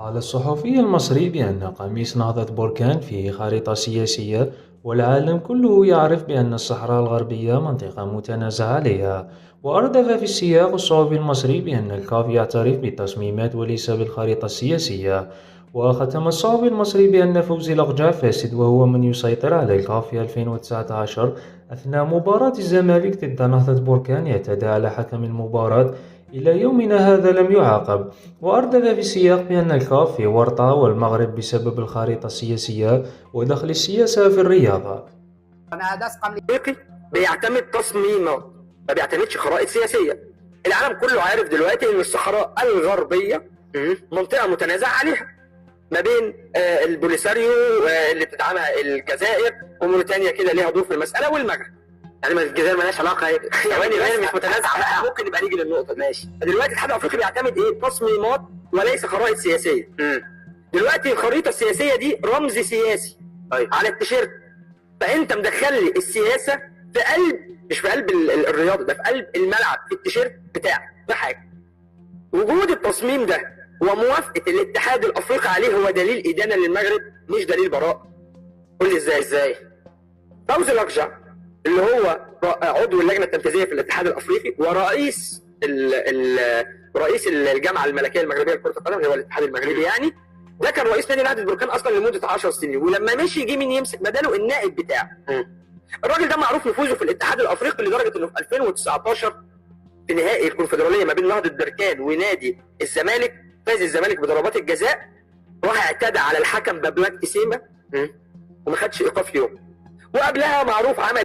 قال الصحفي المصري بأن قميص نهضة بركان فيه خريطة سياسية، والعالم كله يعرف بأن الصحراء الغربية منطقة متنازع عليها. وأردف في السياق الصحفي المصري بأن الكاف يعترف بالتصميمات وليس بالخريطة السياسية. وختم الصحفي المصري بأن فوزي الأقجع فاسد، وهو من يسيطر على الكاف في 2019 أثناء مباراة الزمالك ضد نهضة بركان، اعتدى على حكم المباراة. إلى يومنا هذا لم يعاقب. وأردف في السياق بأن الكاف في ورطة والمغرب بسبب الخريطة السياسية ودخل السياسة في الرياضة. افريقي بيعتمد تصميمات، ما بيعتمدش خرائط سياسيه. العالم كله عارف دلوقتي ان الصحراء الغربيه منطقه متنازع عليها ما بين البوليساريو اللي بتدعمها الجزائر، وموريتانيا كده ليها دور في المساله، والمغرب. يعني ما الجزائر مالهاش علاقه، ثواني غير مش متنازعه، ممكن نبقى نيجي للنقطه. ماشي. دلوقتي الاتحاد الافريقي بيعتمد ايه؟ تصميمات وليس خرائط سياسيه. دلوقتي الخريطه السياسيه دي رمز سياسي على التيشيرت، فانت مدخل لي السياسه في قلب، مش في قلب الرياضه، ده في قلب الملعب في التيشيرت بتاعك. ده حاجه. وجود التصميم ده وموافقه الاتحاد الافريقي عليه هو دليل ادانه للمغرب، مش دليل براءه. قول لي ازاي؟ فوزي الاقجع اللي هو عضو اللجنه التنفيذيه في الاتحاد الافريقي ورئيس رئيس الجامعه الملكيه المغربيه لكره القدم، اللي هو الاتحاد المغربي يعني، ده كان رئيس نادي نهضة بركان اصلا لمده 10 سنين، ولما مشي جه مين يمسك بداله؟ النائب بتاعه. الراجل ده معروف نفوذه في الاتحاد الافريقي لدرجه انه في 2019 في نهائي الكونفدراليه ما بين نهضه بركان ونادي الزمالك، فاز الزمالك بضربات الجزاء، راح اعتدى على الحكم بابلاك تسيما وما خدش ايقاف يوم. وقبلها معروف عمل